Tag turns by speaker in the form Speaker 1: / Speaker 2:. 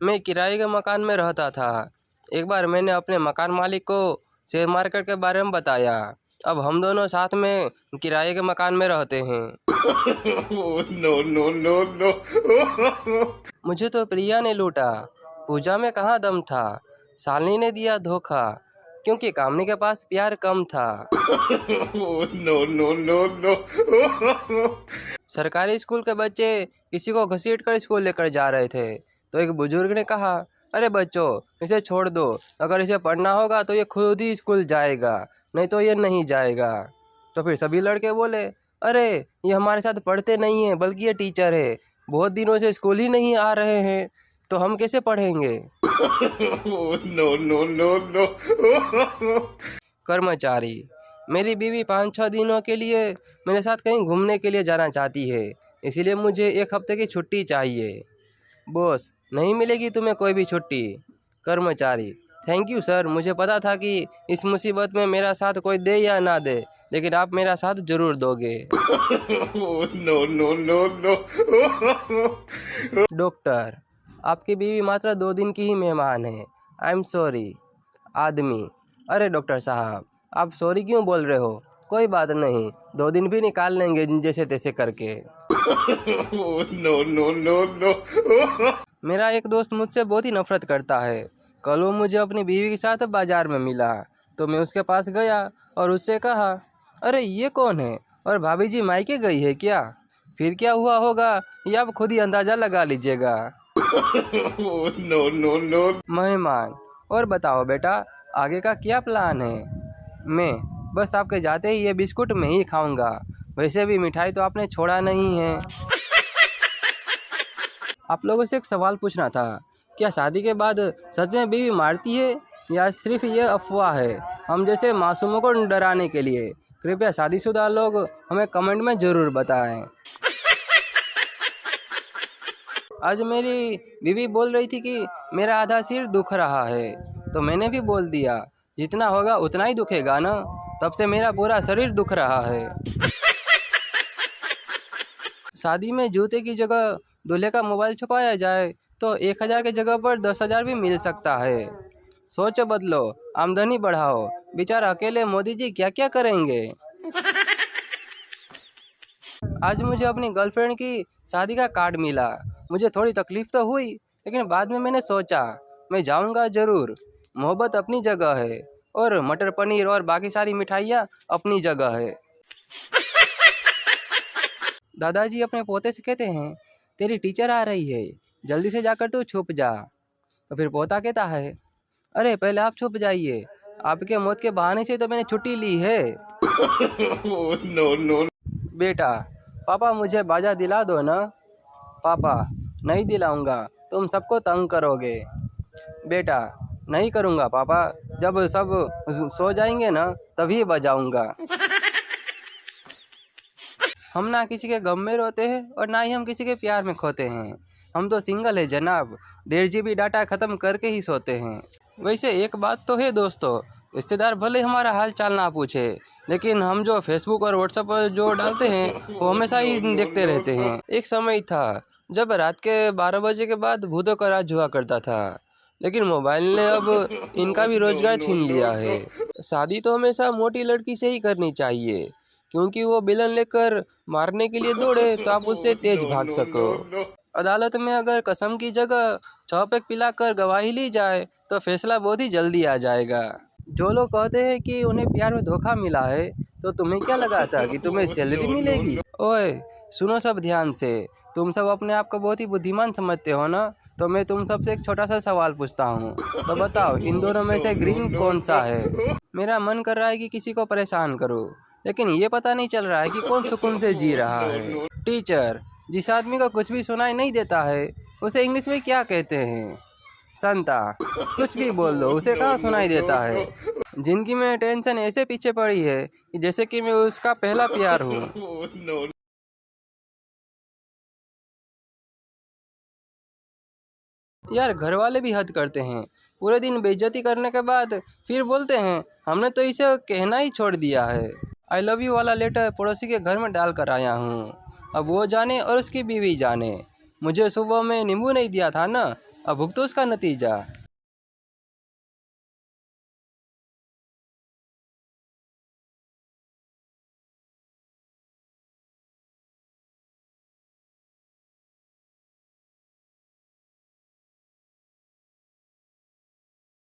Speaker 1: मैं किराए के मकान में रहता था। एक बार मैंने अपने मकान मालिक को शेयर मार्केट के बारे में बताया। अब हम दोनों साथ में किराए के मकान में रहते हैं।
Speaker 2: No, no, no, no.
Speaker 1: मुझे तो प्रिया ने लूटा, पूजा में कहाँ दम था। शालिनी ने दिया धोखा, क्योंकि कामनी के पास प्यार कम था।
Speaker 2: No, no, no, no.
Speaker 1: सरकारी स्कूल के बच्चे किसी को घसीट कर स्कूल लेकर जा रहे थे, तो एक बुजुर्ग ने कहा, अरे बच्चों, इसे छोड़ दो। अगर इसे पढ़ना होगा तो ये खुद ही स्कूल जाएगा, नहीं तो ये नहीं जाएगा। तो फिर सभी लड़के बोले, अरे ये हमारे साथ पढ़ते नहीं है, बल्कि ये टीचर है। बहुत दिनों से स्कूल ही नहीं आ रहे हैं, तो हम कैसे पढ़ेंगे।
Speaker 2: No, no, no, no.
Speaker 1: कर्मचारी, मेरी बीवी 5-6 दिनों के लिए मेरे साथ कहीं घूमने के लिए जाना चाहती है, इसीलिए मुझे 1 हफ्ते की छुट्टी चाहिए। बॉस, नहीं मिलेगी तुम्हें कोई भी छुट्टी। कर्मचारी, थैंक यू सर, मुझे पता था कि इस मुसीबत में मेरा साथ कोई दे या ना दे, लेकिन आप मेरा साथ जरूर दोगे।
Speaker 2: No, no, no, no.
Speaker 1: Doctor, आपकी बीवी मात्र 2 दिन की ही मेहमान है। I am sorry. आदमी, अरे डॉक्टर साहब, आप सॉरी क्यों बोल रहे हो। कोई बात नहीं, 2 दिन भी निकाल लेंगे जैसे तैसे करके।
Speaker 2: No, no, no, no.
Speaker 1: मेरा एक दोस्त मुझसे बहुत ही नफरत करता है। कल वो मुझे अपनी बीवी के साथ बाजार में मिला, तो मैं उसके पास गया और उससे कहा, अरे ये कौन है, और भाभी जी मायके गई है क्या। फिर क्या हुआ होगा ये आप खुद ही अंदाज़ा लगा लीजिएगा।
Speaker 2: No, no, no.
Speaker 1: मेहमान, और बताओ बेटा, आगे का क्या प्लान है। मैं, बस आपके जाते ही ये बिस्कुट मैं ही खाऊंगा। वैसे भी मिठाई तो आपने छोड़ा नहीं है। आप लोगों से एक सवाल पूछना था, क्या शादी के बाद सच में बीवी मारती है या सिर्फ ये अफवाह है, हम जैसे मासूमों को डराने के लिए। कृपया शादीशुदा लोग हमें कमेंट में ज़रूर बताएं। आज मेरी बीवी बोल रही थी कि मेरा आधा सिर दुख रहा है, तो मैंने भी बोल दिया, जितना होगा उतना ही दुखेगा ना। तब से मेरा पूरा शरीर दुख रहा है। शादी में जूते की जगह दूल्हे का मोबाइल छुपाया जाए तो 1,000 की जगह पर 10,000 भी मिल सकता है। सोच बदलो, आमदनी बढ़ाओ। बेचारा अकेले मोदी जी क्या क्या करेंगे। आज मुझे अपनी गर्लफ्रेंड की शादी का कार्ड मिला। मुझे थोड़ी तकलीफ तो हुई, लेकिन बाद में मैंने सोचा मैं जाऊंगा ज़रूर। मोहब्बत अपनी जगह है और मटर पनीर और बाकी सारी मिठाइयाँ अपनी जगह है। दादाजी अपने पोते से कहते हैं, तेरी टीचर आ रही है, जल्दी से जाकर तू छुप जा। तो फिर पोता कहता है, अरे पहले आप छुप जाइए, आपके मौत के बहाने से तो मैंने छुट्टी ली है।
Speaker 2: No, no.
Speaker 1: बेटा, पापा मुझे बाजा दिला दो ना। पापा, नहीं दिलाऊंगा, तुम सबको तंग करोगे। बेटा, नहीं करूँगा पापा, जब सब सो जाएंगे ना तभी बजाऊंगा। हम ना किसी के गम में रोते हैं और ना ही हम किसी के प्यार में खोते हैं। हम तो सिंगल है जनाब, 1.5 GB डाटा ख़त्म करके ही सोते हैं। वैसे एक बात तो है दोस्तों, रिश्तेदार भले हमारा हाल चाल ना पूछे, लेकिन हम जो फेसबुक और व्हाट्सएप पर जो डालते हैं वो हमेशा ही देखते रहते हैं। एक समय था जब रात के 12 बजे के बाद भूतों का राज हुआ करता था, लेकिन मोबाइल ने अब इनका भी रोजगार छीन लिया है। शादी तो हमेशा मोटी लड़की से ही करनी चाहिए, क्योंकि वो बेलन लेकर मारने के लिए दौड़े तो आप उससे तेज भाग सको। अदालत में अगर कसम की जगह 6 पैक पिलाकर गवाही ली जाए तो फैसला बहुत ही जल्दी आ जाएगा। जो लोग कहते हैं कि उन्हें प्यार में धोखा मिला है, तो तुम्हें क्या लगा था कि तुम्हें सैलरी मिलेगी। ओए सुनो सब ध्यान से, तुम सब अपने आप को बहुत ही बुद्धिमान समझते हो ना, तो मैं तुम सबसे एक छोटा सा सवाल पूछता हूँ, तो बताओ इन दोनों में से ग्रीन कौन सा है। मेरा मन कर रहा है कि किसी को परेशान करूँ, लेकिन ये पता नहीं चल रहा है कि कौन सुकून से जी रहा है। टीचर, जिस आदमी को कुछ भी सुनाई नहीं देता है उसे इंग्लिश में क्या कहते हैं। संता, कुछ भी बोल दो, उसे कहाँ सुनाई देता है। जिंदगी में टेंशन ऐसे पीछे पड़ी है कि जैसे कि मैं उसका पहला प्यार हूँ।
Speaker 2: No.
Speaker 1: यार घर वाले भी हद करते हैं, पूरे दिन बेइज्जती करने के बाद फिर बोलते हैं हमने तो इसे कहना ही छोड़ दिया है। आई लव यू वाला लेटर पड़ोसी के घर में डाल कर आया हूँ। अब वो जाने और उसकी बीवी जाने, मुझे सुबह में नींबू नहीं दिया था ना, अब भुगतो उसका नतीजा।